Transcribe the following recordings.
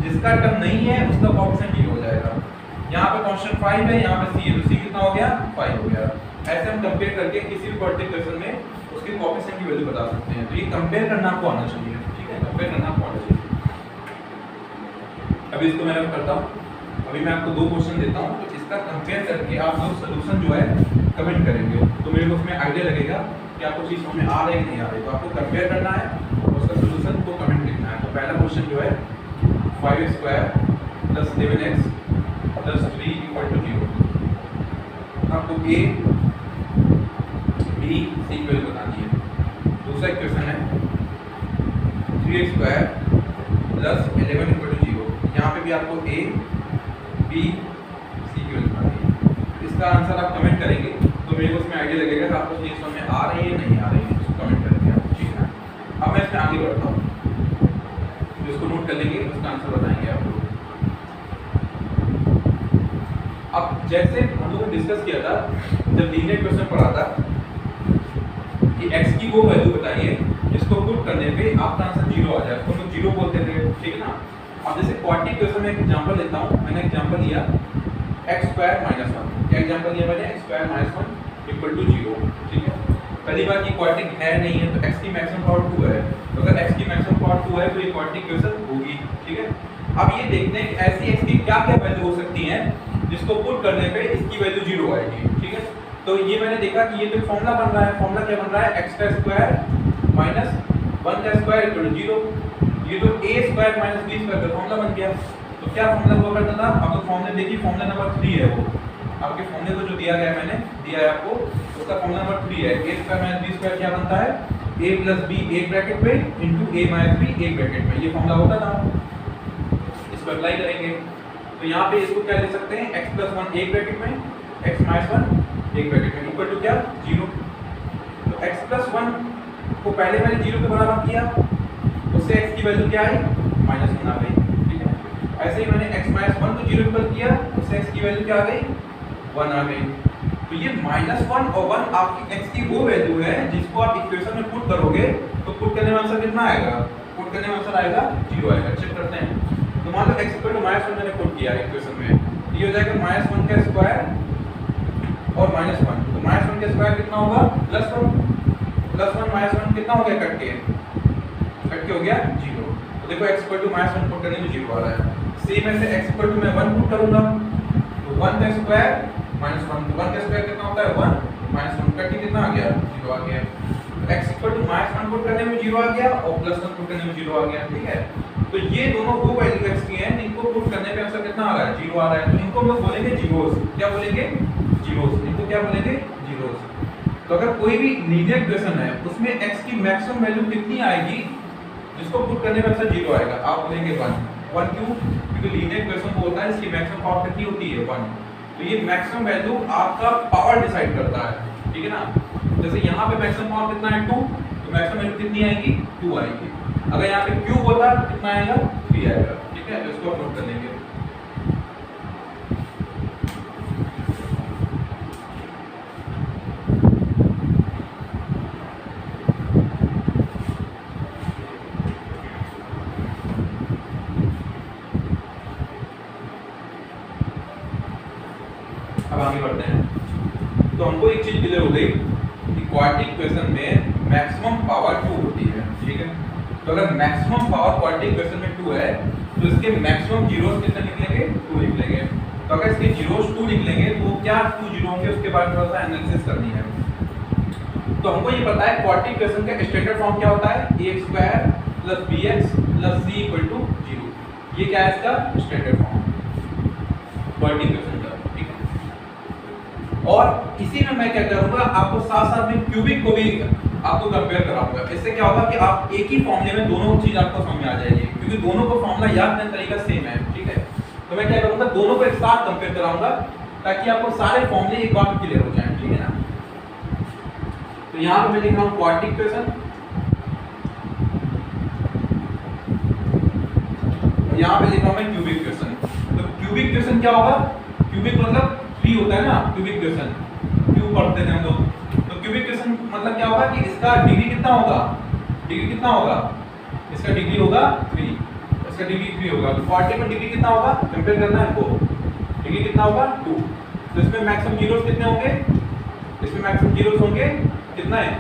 जिसका टर्म नहीं है उसका कोएफिशिएंट 0 हो जाएगा। यहाँ पे कांस्टेंट 5 है, यहाँ पे c है, तो c कितना हो गया 5 हो गया। ऐसे हम कंपेयर करके किसी भी क्वाड्रेटिक इक्वेशन में उसके कोएफिशिएंट की वैल्यू बता सकते हैं। तो ये कंपेयर करना आपको आना चाहिए, ठीक है, कंपेयर करना आपको आना चाहिए। अभी इसको मैं करता हूँ, अभी मैं आपको 2 क्वेश्चन देता हूँ, तो इसका कंपेयर करके आप लोग सॉल्यूशन जो है कमेंट करेंगे, तो मेरे को उसमें आइडिया लगेगा कि आपको चीज़ समझ में आ रही है कि नहीं आ रही। तो आपको कंपेयर करना है और उसका सॉल्यूशन को कमेंट लिखना है। तो पहला क्वेश्चन जो है 5x² + 7x + 3 = 0। आपको a b c की वैल्यू बतानी है। दूसरा इक्वेशन है 3x² + 11 = 0। यहाँ पे भी आपको a b c की वैल्यू बतानी है। इसका आंसर आप कमेंट करेंगे तो मेरे को उसमें आइडिया लगेगा कि आपको चीज़ समझ में आ रही है नहीं आ रही है, उसको कमेंट करेंगे आप, ठीक है। अब मैं इसमें आगे बढ़ता हूँ, जिसको नोट कर लेंगे उसका आंसर बताएंगे आप लोग। अब जैसे हम लोगों ने डिस्कस किया था जब लीनियर क्वेश्चन पढ़ा था कि x की वो वैल्यू बताइए जिसको पुट करने पे आपका आंसर 0 आ जाए, उसको हम लोग 0 बोलते थे, ठीक है ना। अब जैसे क्वाड्रेटिक क्वेश्चन में एक एग्जांपल लेता हूँ, मैंने एग्जांपल लिया x² - 1। क्या एग्जांपल लिया मैंने? x² - 1 = 0, ठीक है। पहली बात ये क्वाड्रेटिक है नहीं है, तो x की मैक्सिमम पावर 2 है, तो अगर x की मैक्सिमम पावर 2 है तो ये क्वाड्रेटिक क्वेश्चन होगी, ठीक है। अब ये देखते हैं कि ऐसी x की क्या क्या वैल्यू हो सकती है जिसको पुट करने पे इसकी वैल्यू 0 आएगी, ठीक है। तो ये मैंने देखा कि ये तो फॉर्मूला बन रहा है, फॉर्मूला क्या बन रहा है? x² - 1 का स्क्वायर = 0। ये तो a² - b² का फॉर्मूला बन गया। तो क्या फॉर्मूला हुआ करता था? आप लोग फॉर्मूला देखिए, फॉर्मूला नंबर 3 है वो आपके फॉर्मूले को जो दिया गया है, मैंने दिया है आपको, उसका फॉर्मूला नंबर 3 है। a² - b² क्या बनता है? a + b एक ब्रैकेट में * a - b एक ब्रैकेट में, ये फॉर्मूला होता था। इसको अप्लाई करेंगे तो यहाँ पे इसको क्या लिख सकते हैं? x + 1 एक ब्रैकेट में, x - 1 एक ब्रैकेट में, इक्वल टू क्या? 0। तो x + 1 को पहले मैंने 0 के बराबर किया, उससे x की वैल्यू क्या आई? -1 आ गई, ठीक है। ऐसे ही मैंने x - 1 को 0 इक्वल किया, उससे x की वैल्यू क्या आ गई? 1 आ गई। तो ये -1 और 1 आपकी x की वो वैल्यू है जिसको आप इक्वेशन में पुट करोगे तो पुट करने में आंसर कितना आएगा? पुट करने में आंसर आएगा 0 आएगा। चेक करते हैं। तो मान लो x = -1 मैंने पुट किया इक्वेशन में, ये हो जाएगा -1 का स्क्वायर और -1। तो -1 का स्क्वायर कितना होगा? +1 +1 -1 कितना हो गया? कट के हो गया 0। तो देखो x = -1 पुट करने में 0 आ रहा है। सेम ऐसे x = मैं 1 पुट करूंगा तो 1 का स्क्वायर -1, तो 1 का स्क्वायर कितना होता है? 1 -1 कट के कितना आ गया? 0 आ गया। तो x = -1 पुट करने में 0 आ गया और +1 पुट करने में 0 आ गया, ठीक है। तो ये दोनों वो वैल्यू x की हैं इनको पुट करने पे आंसर कितना आ रहा है? 0 आ रहा है। तो इनको हम लोग बोलेंगे जीरोस। क्या बोलेंगे? जीरोस। इनको क्या बोलेंगे? जीरोस। तो अगर कोई भी लीनियर इक्वेशन है उसमें x की मैक्सिमम वैल्यू कितनी आएगी जिसको पुट करने पे आंसर 0 आएगा? आप बोलेंगे 1 क्यों? क्योंकि लीनियर इक्वेशन बोलता है इसकी मैक्सिमम पावर कितनी होती है? 1। तो ये मैक्सिमम वैल्यू आपका पावर डिसाइड करता है, ठीक है ना। जैसे यहाँ पे मैक्सिमम पावर कितना है? 2, तो मैक्सिमम वैल्यू कितनी आएगी? 2 आएगी। अगर यहाँ पे क्यूब होता तो कितना आएगा? 3 आएगा, ठीक है। तो इसको नोट कर लेंगे। अब आगे बढ़ते हैं। तो हमको एक चीज क्लियर हो गई कि क्वाड्रेटिक इक्वेशन में मैक्सिमम पावर 2 होती है, ठीक है। तो अगर मैक्सिमम पावर क्वाड्रेटिक इक्वेशन में 2 है तो इसके मैक्सिमम जीरोस कितने निकलेंगे? 2 निकलेंगे। तो अगर इसके जीरोस 2 निकलेंगे तो क्या 2 जीरो होंगे? उसके बाद थोड़ा सा एनालिसिस करनी है। तो हमको ये पता है क्वाड्रेटिक इक्वेशन का स्टैंडर्ड फॉर्म क्या होता है? ax² + bx + c = 0। ये क्या है इसका स्टैंडर्ड फॉर्म क्वाड्रेटिक इक्वेशन का, ठीक है। और इसी में मैं क्या करूंगा, आपको साथ साथ में क्यूबिक को भी आपको कंपेयर कराऊंगा। इससे क्या होगा कि आप एक ही फॉर्मूले में दोनों चीज आपको समझ में आ जाएगी, क्योंकि दोनों को फॉर्मूला याद करने का तरीका सेम है, ठीक है। तो मैं क्या करूंगा, दोनों को एक साथ कंपेयर कराऊंगा ताकि आपको सारे फॉर्मूले एक बार में क्लियर हो जाएं, ठीक है ना। तो यहाँ पे मैं लिख रहा हूँ क्वाड्रेटिक इक्वेशन, यहाँ पे लिख रहा हूँ मैं क्यूबिक इक्वेशन। तो क्यूबिक इक्वेशन क्या होगा? क्यूबिक मतलब 3 होता है ना, क्यूबिक इक्वेशन क्यूब पढ़ते थे हम लोग। तो क्यूबिक इक्वेशन मतलब क्या होगा कि इसका डिग्री कितना होगा? डिग्री कितना होगा? इसका डिग्री होगा 3। इसका डिग्री 3 होगा, तो 40 में डिग्री कितना होगा, कंपेयर करना है को डिग्री कितना होगा 2, तो इसमें मैक्सिमम जीरोस कितने होंगे, इसमें मैक्सिमम जीरोस होंगे कितना है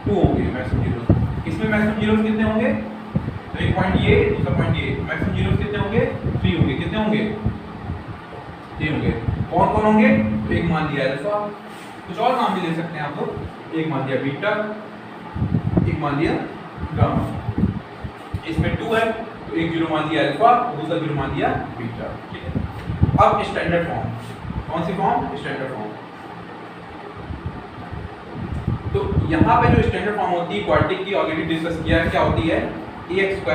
2 होंगे मैक्सिमम जीरोस, इसमें मैक्सिमम जीरोस कितने होंगे, तो एक पॉइंट ये दूसरा पॉइंट ये, मैक्सिमम जीरोस कितने होंगे 3 होंगे, कितने होंगे 3 होंगे, कौन कौन होंगे, तो एक मान दिया अल्फा, कुछ और नाम भी ले सकते हैं आप लोग, एक मान दिया बीटा, एक मान दिया गामा, इसमें 2 है तो एक जीरो मान दिया अल्फा और दूसरा जीरो मान दिया बीटा, ठीक है। अब स्टैंडर्ड फॉर्म, कौन सी फॉर्म, स्टैंडर्ड फॉर्म, तो यहाँ पे जो स्टैंडर्ड फॉर्म होती है क्वाड्रेटिक की ऑलरेडी डिस्कस किया है, क्या होती है ax²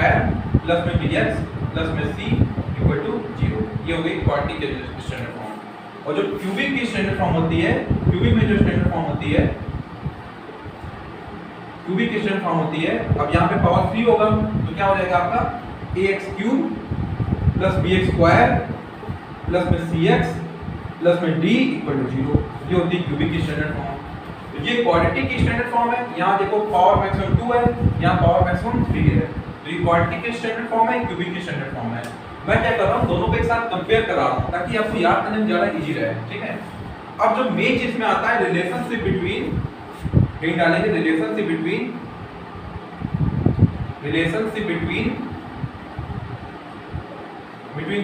प्लस में bx प्लस में c इक्वल टू 0, ये हो गई क्वाड्रेटिक की स्टैंडर्ड फॉर्म। और जो क्यूबिक की स्टैंडर्ड फॉर्म होती है, क्यूबिक में जो स्टैंडर्ड फॉर्म होती है, क्यूबिक की स्टैंडर्ड फॉर्म होती है, अब यहाँ पे पावर 3 होगा तो क्या हो जाएगा आपका ax³ प्लस bx² प्लस में cx प्लस में d इक्वल टू 0, ये होती है क्यूबिक की स्टैंडर्ड फॉर्म। तो ये क्वाड्रेटिक की स्टैंडर्ड फॉर्म है, यहाँ देखो पावर मैक्सिमम 2 है, यहाँ पावर मैक्सिमम 3 है, तो ये क्वाड्रेटिक की स्टैंडर्ड फॉर्म है, क्यूबिक की स्टैंडर्ड फॉर्म है। मैं क्या कर रहा हूँ, दोनों को एक साथ कंपेयर कर रहा हूँ ताकि आपको याद करने में ज़्यादा इजी रहे, ठीक है। अब जो मेन चीज में आता है रिलेशनशिप बिटवीन, कहीं डालेंगे रिलेशनशिप बिटवीन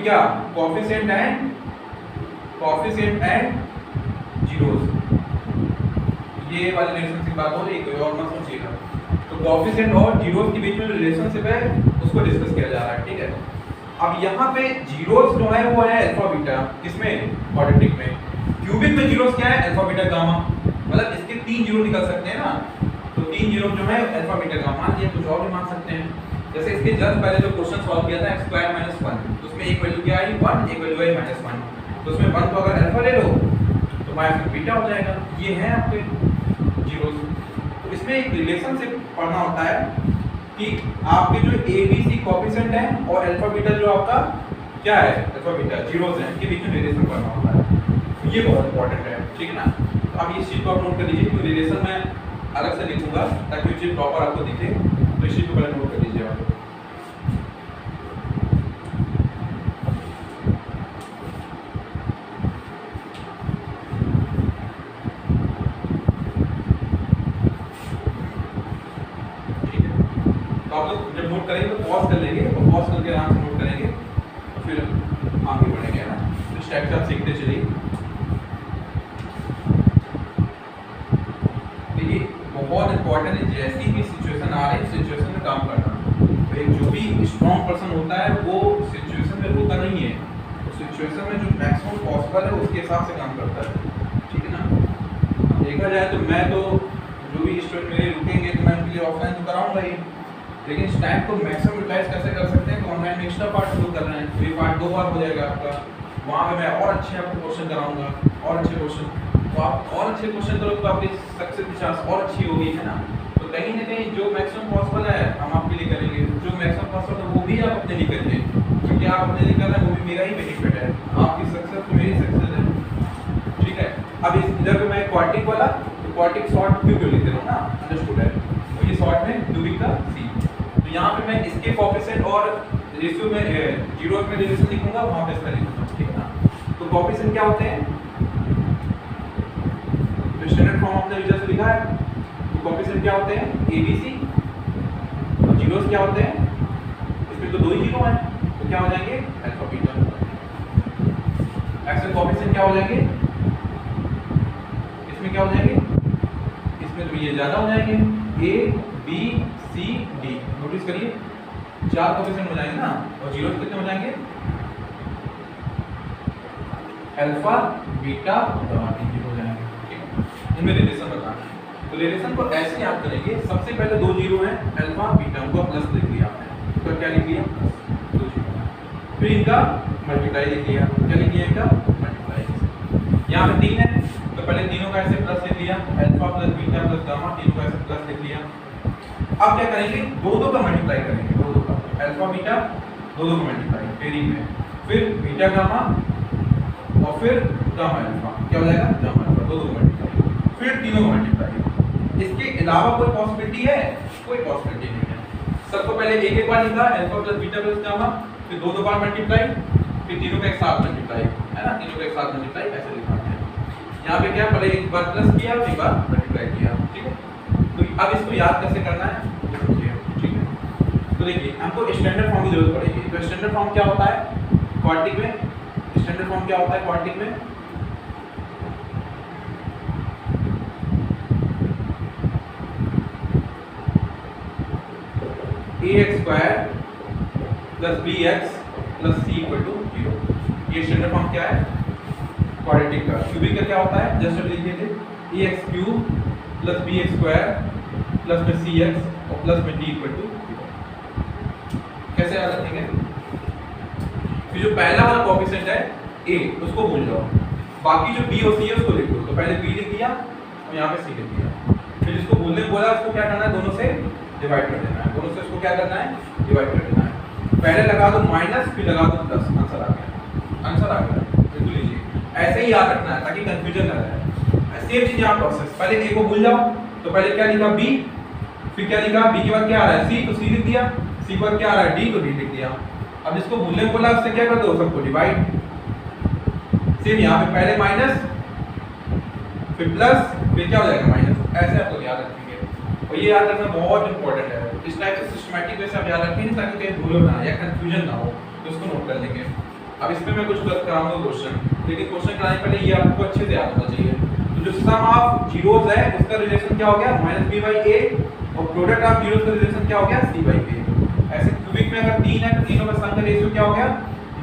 क्या, कोएफिशिएंट एंड जीरोस, ये वाली रिलेशनशिप की बात हो रही है, कोई और मत सोचिएगा। तो कोएफिशिएंट और जीरोस के बीच में रिलेशनशिप है उसको डिस्कस किया जा रहा है, ठीक है। अब यहाँ पे जीरोस जो है वो है अल्फा बीटा, किसमें, क्वाड्रेटिक में। क्यूबिक में जीरोस क्या है, अल्फा बीटा गामा, मतलब इसके 3 जीरो निकल सकते हैं ना, तो 3 जीरो जो है अल्फा बीटा गामा, मान लिया, कुछ और भी मान सकते हैं। जैसे इसके जस्ट पहले जो क्वेश्चन सॉल्व किया था x² - 1, तो उसमें एक वैल्यू क्या आई 1, एक वैल्यू आई -1, तो उसमें 1 को अगर अल्फा ले लो तो माइनस बीटा हो जाएगा, ये है आपके जीरोस। तो इसमें एक रिलेशनशिप पढ़ना होता है कि आपके जो ABC कोएफिशिएंट है और अल्फा बीटा जो आपका क्या है, अल्फा बीटा जीरोस है, इनके बीच में रिलेशन पढ़ना होता है, ये बहुत इंपॉर्टेंट है, ठीक है ना। तो अब इस चीज को आप नोट कर लीजिए, तो रिलेशन मैं अलग से लिखूंगा ताकि वो चीज प्रॉपर आपको दिखे, तो इस चीज को पहले नोट कर लीजिए आप। आप लोग जब नोट करेंगे तो पॉज कर लेंगे और पॉज करके आराम से नोट करेंगे और फिर आगे बढ़ेंगे, है ना। तो इस टाइप से आप सीखते चलिए। देखिए बहुत इंपॉर्टेंट है, जैसी भी सिचुएशन आ रही है सिचुएशन में काम करना। तो एक जो भी स्ट्रॉन्ग पर्सन होता है वो सिचुएशन में रोता नहीं है, तो सिचुएशन में जो मैक्सिमम पॉसिबल है उसके हिसाब से काम करता है, ठीक है ना। देखा जाए तो मैं तो जो भी स्टूडेंट मेरे रुकेंगे तो मैं उनके लिए ऑफलाइन तो कराऊंगा ही, लेकिन इस टाइम को मैक्सिमम यूटिलाइज कैसे कर सकते हैं, तो ऑनलाइन में एक्स्ट्रा पार्ट शुरू कर रहे हैं, तो ये पार्ट 2 बार हो जाएगा आपका, वहाँ पे मैं और अच्छे आपको क्वेश्चन कराऊंगा, और अच्छे क्वेश्चन, तो आप और अच्छे क्वेश्चन करोगे तो आपकी सक्सेस की चांस और अच्छी होगी, है ना। तो कहीं ना कहीं जो मैक्सिमम पॉसिबल है हम आपके लिए करेंगे, जो मैक्सिमम पॉसिबल है वो भी आप अपने लिए करिए, क्योंकि आप अपने लिए कर रहे हैं वो भी मेरा ही बेनिफिट है, आपकी सक्सेस तो मेरी सक्सेस है, ठीक है। अब इधर पे मैं क्वाड्रेटिक वाला, तो क्वाड्रेटिक शॉर्ट क्यों लिख रहा हूँ ना, अंडरस्टूड है, तो ये शॉर्ट में क्यूबिक का सी। तो यहाँ पे मैं इसके कोएफिशिएंट और रेशियो में जीरोस में रिलेशन लिखूंगा, वहाँ पे इसका लिखूंगा, ठीक है ना। तो कोएफिशिएंट क्या होते हैं, तो स्टैंडर्ड फॉर्म आपने जस्ट लिखा है, तो कोएफिशिएंट क्या होते हैं ABC, और जीरोस क्या होते हैं, इसमें तो 2 ही जीरो हैं, तो क्या हो जाएंगे अल्फा बीटा। एक्चुअल कोएफिशिएंट क्या हो जाएंगे, इसमें क्या हो जाएंगे, इसमें तो ये ज्यादा हो जाएंगे, A B C D, notice करिए 4 कोएफिशिएंट हो जाएंगे ना, और जीरोस कितने हो जाएंगे, अल्फा बीटा गामा हो जाएंगे, ठीक है। इनमें रिलेशन बताना है, तो रिलेशन को ऐसे याद करेंगे, सबसे पहले 2 जीरो हैं अल्फा बीटा, उनको प्लस लिख लिया आपने, तो क्या लिख लिया 2 जीरो, फिर इनका मल्टीप्लाई लिख लिया, क्या लिख लिया इनका मल्टीप्लाई। यहाँ पे 3 है तो पहले तीनों का ऐसे प्लस लिख लिया, alpha plus beta plus gamma, तीनों का ऐसे प्लस लिख लिया। अब क्या करेंगे, 2 का मल्टीप्लाई करेंगे, 2 का अल्फा बीटा 2 का मल्टीप्लाई पेयरिंग में, फिर बीटा गामा और फिर गामा अल्फा, क्या हो जाएगा गामा अल्फा, 2 का मल्टीप्लाई, फिर तीनों का मल्टीप्लाई। इसके अलावा कोई पॉसिबिलिटी है, कोई पॉसिबिलिटी नहीं है। सबको पहले एक बार लिखा alpha plus beta plus gamma, फिर दो बार मल्टीप्लाई, फिर तीनों का एक साथ मल्टीप्लाई, है ना, तीनों का एक साथ मल्टीप्लाई, ऐसे लिखा है। यहाँ पे क्या पहले एक बार प्लस किया, एक बार मल्टीप्लाई किया, ठीक है। तो अब इसको याद कैसे करना है ये समझिए, ठीक है। तो देखिए हमको स्टैंडर्ड फॉर्म की जरूरत पड़ेगी। तो स्टैंडर्ड फॉर्म क्या होता है क्वाड्रेटिक में? स्टैंडर्ड फॉर्म क्या होता है क्वाड्रेटिक में? ax² + bx + c = 0। ये स्टैंडर्ड फॉर्म क्या है क्वाड्रेटिक का। क्यूबिक का क्या होता है? जस्ट लिख लीजिए ax³ + bx² + cx और + d = 0। कैसे याद रखेंगे? फिर जो पहला वाला कोएफिशिएंट है a उसको भूल जाओ, बाकी जो b और c है उसको लिख दो। तो पहले b लिख दिया और यहाँ पे c लिख दिया। फिर जिसको भूलने बोला उसको क्या करना है, दोनों से डिवाइड कर देना है, दोनों से इसको क्या करना है, डिवाइड कर देना है। पहले लगा दो माइनस, फिर लगा दो प्लस, आंसर आ गया, आंसर आ गया। बिल्कुल लीजिए, ऐसे ही याद रखना है ताकि कंफ्यूजन ना रहे। सेम चीज यहाँ प्रोसेस, पहले a को भूल जाओ, तो पहले क्या लिखा b, फिर क्या लिखा b के बाद क्या आ रहा है c, तो c लिख दिया, c के बाद क्या आ रहा है d, तो d लिख दिया। अब जिसको भूलने बोला उससे क्या कर दो, सबको डिवाइड। सेम यहाँ पे पहले माइनस, फिर प्लस, फिर क्या हो जाएगा माइनस। ऐसे आप लोग याद रखेंगे और ये याद रखना बहुत इंपॉर्टेंट है। इस टाइप से सिस्टमैटिक वे से आप याद रखेंगे ताकि कहीं भूलो ना या कंफ्यूजन ना हो, तो इसको नोट कर लेंगे। अब इसमें मैं कुछ कराऊंगा क्वेश्चन, लेकिन क्वेश्चन कराने पहले ये आपको अच्छे से याद होना चाहिए। तो जो सम ऑफ जीरोस है उसका रिलेशन क्या हो गया, -b/a, और प्रोडक्ट ऑफ जीरोस का रिलेशन क्या हो गया, c/a। ऐसे क्यूबिक में अगर 3 है तो तीनों का सम का रेशियो क्या हो गया,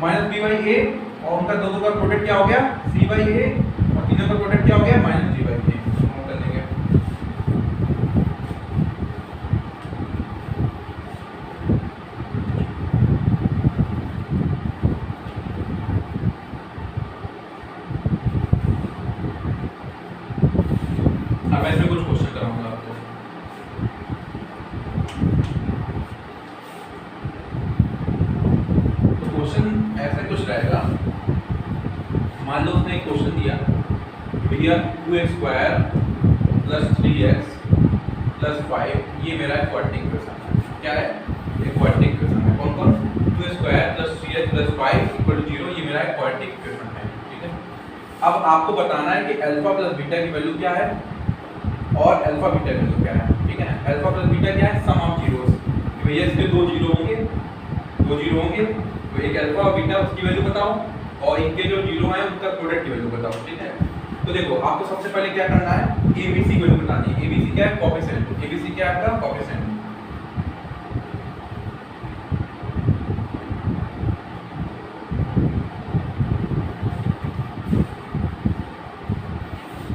-b/a, और उनका दो का प्रोडक्ट क्या हो गया, c/a, और तीनों का प्रोडक्ट क्या हो गया, -g/a। नोट कर लेंगे। अब ऐसे कुछ क्वेश्चन कराऊंगा आपको। तो क्वेश्चन ऐसा कुछ रहेगा, मान लो उसने एक क्वेश्चन दिया भैया 2x² + 3x + 5, ये मेरा क्वाड्रेटिक इक्वेशन है। क्या है? एक क्वाड्रेटिक इक्वेशन है। कौन कौन? 2x² + 3x + 5 = 0, ये मेरा क्वाड्रेटिक इक्वेशन है, ठीक है। अब आपको बताना है कि अल्फा प्लस बीटा की वैल्यू क्या है और अल्फा बीटा की वैल्यू क्या है, ठीक है। अल्फा प्लस बीटा क्या है, सम ऑफ जीरोस। भैया इसके दो जीरो होंगे, तो एक अल्फा और बीटा उसकी वैल्यू बताओ, और इनके जो जीरो हैं उनका प्रोडक्ट की वैल्यू बताओ, ठीक है। तो देखो आपको सबसे पहले क्या करना है, एबीसी की वैल्यू बतानी है। एबीसी क्या है, कोएफिशिएंट। एबीसी क्या है आपका, कोएफिशिएंट।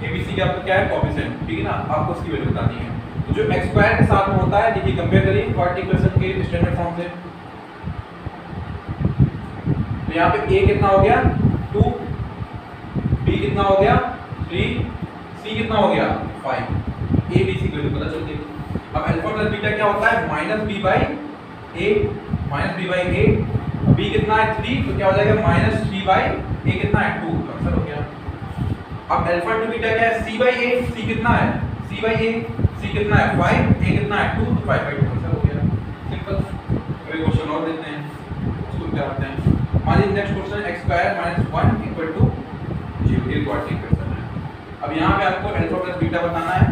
एबीसी क्या आपका क्या है, कोएफिशिएंट, ठीक है ना। आपको उसकी वैल्यू बतानी है। तो जो x² के साथ में होता है, देखिए कंपेयर करिए क्वाड्रेटिक इक्वेशन के स्टैंडर्ड फॉर्म से। तो यहाँ पे a कितना हो गया 2, b कितना हो गया 3, c कितना हो गया 5। a b c की वैल्यू पता चल गई। अब अल्फा प्लस बीटा क्या होता है, -b/a, b कितना है 3, तो क्या हो जाएगा -3/a, कितना है 2, तो आंसर हो गया। अब अल्फा टू बीटा क्या है, c/a, c कितना है c/a, c कितना है 5, a कितना है 2, तो 5/2 आंसर हो गया। सिंपल। एक क्वेश्चन और देखते हैं, उसको क्या करते हैं। मान लीजिए नेक्स्ट क्वेश्चन x² - 1 = 0, ये क्वाड्रेटिक इक्वेशन है। अब यहाँ पे आपको अल्फा प्लस बीटा बताना है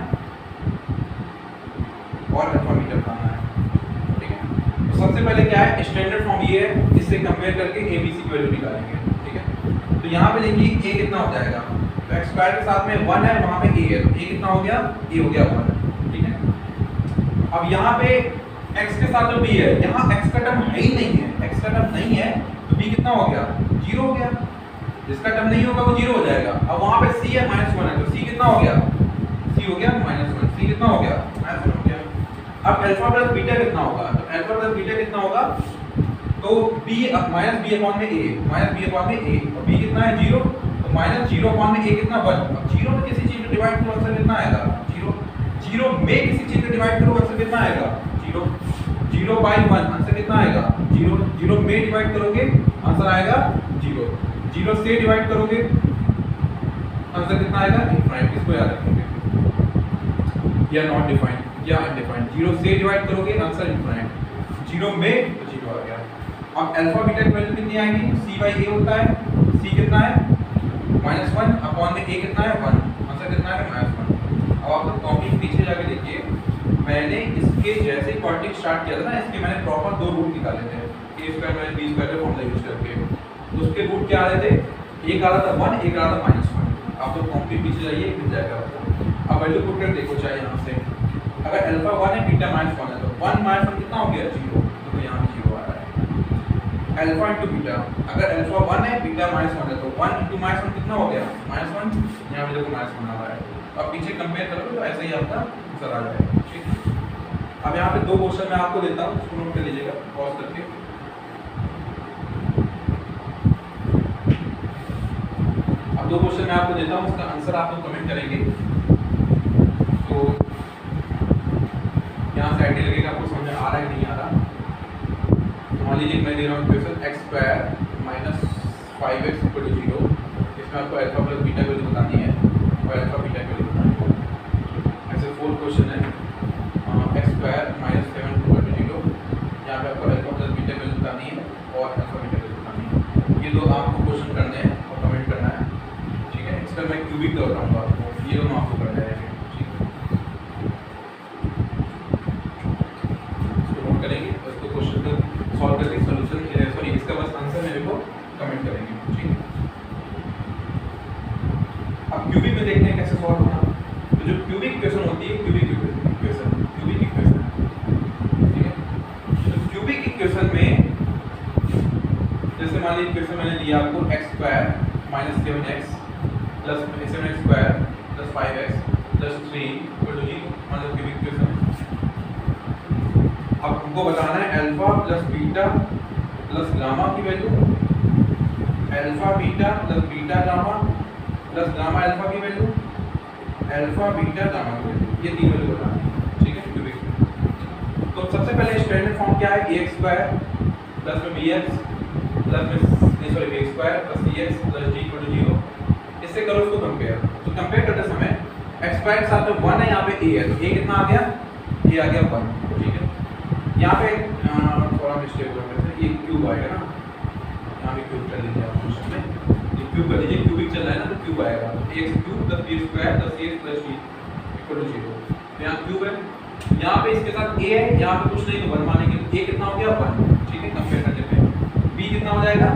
और अल्फा बीटा बताना है, ठीक है। तो सबसे पहले क्या है, स्टैंडर्ड फॉर्म ये है, इससे कंपेयर करके एबीसी की वैल्यू निकालेंगे, ठीक है। तो यहाँ पे देखिए a कितना हो जाएगा, तो x² के साथ में 1 है, वहाँ पे a है, तो a कितना हो गया, a हो गया 1, ठीक है। अब यहाँ पे x के साथ जो b है, यहाँ x का टर्म है ही नहीं है, x का टर्म नहीं है, तो b कितना हो गया 0 हो गया। जिसका टर्म नहीं होगा वो 0 हो जाएगा। अब वहाँ पे c है -1 है, तो c कितना हो गया, c हो गया -1, c कितना हो गया -1 हो गया। अब अल्फा प्लस बीटा कितना होगा, तो अल्फा प्लस बीटा कितना होगा, तो b -b/a, और b कितना है 0, तो -0/a कितना 1। अब 0 में किसी चीज को डिवाइड करो आंसर कितना आएगा 0, 0 में किसी चीज को डिवाइड करो आंसर कितना आएगा 0, 0/1 आंसर कितना आएगा 0, 0 में डिवाइड करोगे आंसर आएगा 0, 0 से डिवाइड करोगे आंसर कितना आएगा इनफाइनाइट। इसको याद रखोगे, या नॉट डिफाइंड या अनडिफाइंड। 0 से डिवाइड करोगे आंसर इनफाइनाइट, 0 में तो 0 आ गया। अब अल्फा बीटा की वैल्यू कितनी आएगी, c बाई ए होता है, c कितना है -1 अपॉन में a कितना है 1, आंसर कितना है -1। अब आप लोग कॉपी पीछे जाके देखिए, मैंने इसके जैसे क्वाड्रेटिक स्टार्ट किया था ना, इसके मैंने प्रॉपर दो रूट निकाले थे a square minus b square का फॉर्मूला यूज करके। तो उसके रूट क्या आ रहे थे, एक आ रहा था 1, एक आ रहा था -1। आप लोग कॉपी पीछे जाइए, मिल जाएगा आपको। अब वैल्यू पुट कर देखो चाहे यहाँ से, अगर अल्फा 1 है बीटा -1 है तो 1 -1 कितना हो गया 0, तो यहाँ भी 0 आ रहा है। अल्फा इंटू बीटा, अगर अल्फा 1 है बीटा -1 है तो 1 इंटू -1 कितना हो गया -1, यहाँ भी देखो -1 आ रहा है। अब पीछे कंपेयर करो तो ऐसे ही आपका आंसर आ जाएगा, ठीक है। अब यहाँ पे दो क्वेश्चन मैं आपको देता हूँ, उसको नोट कर लीजिएगा पॉज करके। अब दो क्वेश्चन मैं आपको देता हूँ, उसका आंसर आप लोग कमेंट करेंगे। तो यहाँ से आइडिया लगेगा आपको समझ में आ रहा है कि नहीं आ रहा। मान लीजिए मैं दे रहा हूँ question x² minus 5x equal to 0। इसमें आपको अल्फा प्लस बीटा की वैल्यू बतानी है और अल्फा बीटा की वैल्यू बतानी है। ऐसे फोर्थ क्वेश्चन है x² माइनस 7 इक्वल टू 0। यहाँ पे आपको अल्फा प्लस बीटा की वैल्यू बतानी है और अल्फा बीटा की वैल्यू बतानी है। ये दो आपको क्वेश्चन करने हैं और कमेंट करना है, ठीक है। इसका मैं क्यूबिक का बताऊँगा आपको, ये दोनों आपको करना है, ठीक है। इसको नोट करेंगे और इसको क्वेश्चन को सॉल्व करके सॉल्यूशन सॉरी इसका बस आंसर मेरे को कमेंट करेंगे, ठीक है। अब क्यूबिक में देखते हैं कैसे सॉल्व होना। तो जो क्यूबिक इक्वेशन होती है, क्यूबिक इक्वेशन, ठीक है। तो क्यूबिक इक्वेशन में जैसे मान लीजिए इक्वेशन मैंने दिया आपको x² minus 7x plus 7x² plus 5x plus 3 equal to 0, मतलब क्यूबिक इक्वेशन। अब हमको बताना है alpha plus beta plus gamma की value, alpha beta plus beta gamma plus gamma alpha की वैल्यू, अल्फा बीटा गामा की वैल्यू, ये तीन वैल्यू बतानी है, ठीक है क्यूबिक। तो सबसे पहले स्टैंडर्ड फॉर्म क्या है, ax² प्लस में bx प्लस में sorry bx² plus cx plus d equal to 0। इससे करो उसको कंपेयर। तो कंपेयर करते समय x² के साथ में 1 है, यहाँ पे a है, तो a कितना आ गया, a आ गया 1, ठीक है। यहाँ पे थोड़ा मिस्टेक हो गया, ये क्यूब आएगा ना, यहाँ भी क्यूब कर लीजिए आप क्वेश्चन में, ये क्यूब कर लीजिए, क्यूबिक चल रहा है ना तो क्यूब आएगा, ax³ plus b² plus cx plus d equal to 0। तो यहाँ क्यूब है, यहाँ पे इसके साथ a है, यहाँ पे कुछ नहीं तो 1 मानेंगे, तो a कितना हो गया 1, ठीक है। कंपेयर करने पे b कितना हो जाएगा,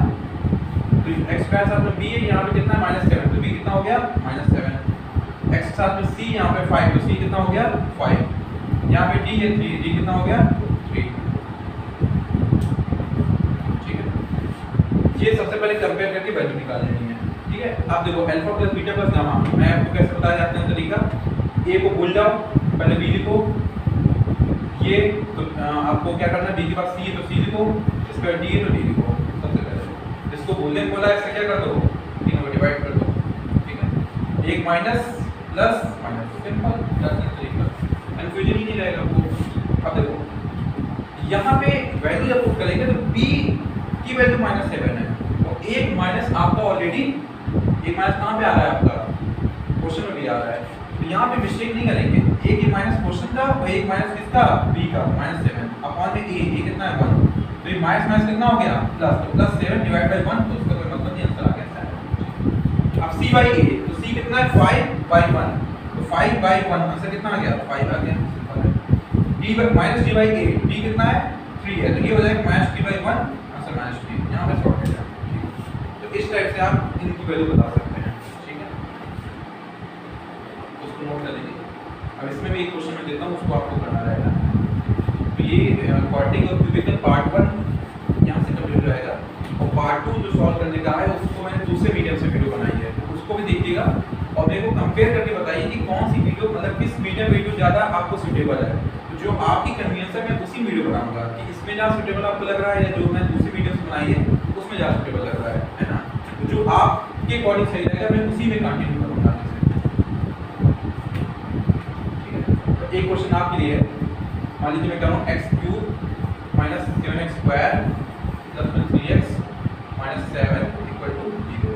तो x² साथ में b है, यहाँ पे कितना है -7, तो b कितना हो गया -7। x साथ में c, यहाँ पे 5, तो c कितना हो गया 5। यहाँ पे d है 3, d कितना हो गया 3, ठीक है। ये सबसे पहले कंपेयर करके वैल्यू निकाल लेनी है, ठीक है। अब देखो alpha plus beta plus gamma, मैं आपको कैसे बताया जाता है तरीका, a को भूल जाओ, पहले b लिखो, ये तो आपको क्या करना है, b के पास c है तो c लिखो, इस पर d है तो d लिखो। सबसे पहले इसको भूलने को बोला, इससे क्या कर दो, तीनों को डिवाइड कर दो, ठीक है। एक माइनस प्लस माइनस, सिंपल तरीका, कंफ्यूजन ही नहीं रहेगा आपको। अब देखो यहाँ पे वैल्यू जब पुट करेंगे तो b की वैल्यू -7 है, और एक माइनस आपका ऑलरेडी, एक माइनस कहाँ पे आ रहा है आपका, क्वेश्चन में भी आ रहा है, तो यहाँ पे मिस्टेक नहीं करेंगे। एक ही माइनस क्वेश्चन का और एक माइनस किसका, b का, -7 अपॉन में a कितना है 1, तो ये माइनस माइनस कितना हो गया प्लस, तो +7 डिवाइड बाय 1, तो उसका कोई मतलब नहीं, आंसर आ गया। अब c बाई a, तो c कितना है 5/1, तो 5/1 आंसर कितना आ गया 5 आ गया, सिंपल है। d minus d by a, d कितना है 3 है, तो ये हो जाएगा -d/1, आंसर -3, यहाँ पे सॉर्ट है। तो इस टाइप से आप इनकी वैल्यू बता सकते हैं, ठीक है। उसको नोट कर लीजिए। अब इसमें भी एक क्वेश्चन मैं देता हूँ, उसको आपको करना रहेगा। तो ये क्वाड्रेटिक और क्यूबिक पार्ट 1 यहाँ से कंप्लीट हो जाएगा, और पार्ट 2 जो सॉल्व करने का है उसको मैंने दूसरे मीडियम से वीडियो बनाई है, तो उसको भी देखिएगा और मेरे को कंपेयर करके बताइए कि कौन सी वीडियो, मतलब किस मीडियम वीडियो ज़्यादा आपको सूटेबल है। तो जो आपकी कन्वीनियंस है मैं उसी वीडियो बनाऊंगा कि इसमें ज़्यादा सूटेबल आपको लग रहा है, या जो मैं दूसरी वीडियो से बनाई है उसमें ज़्यादा सूटेबल लग रहा है ना। तो जो आपके अकॉर्डिंग सही रहेगा मैं उसी में कंटिन्यू करूँगा। एक क्वेश्चन आपके लिए है, मान लीजिए मैं कह रहा हूँ x³ minus 7x² plus 3x minus 7 equal to 0।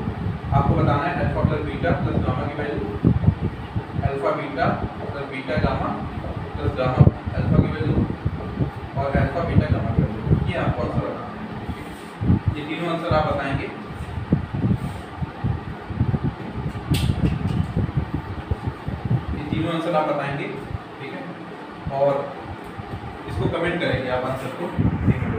आपको बताना है alpha plus beta plus gamma की value, alpha beta plus beta gamma plus gamma alpha की वैल्यू, और अल्फा बीटा गामा की वैल्यू, ये आपको आंसर बताना है। बताएंगे। ये तीनों आंसर आप बताएंगे, ठीक है, और इसको कमेंट करेंगे आप आंसर को, ठीक है।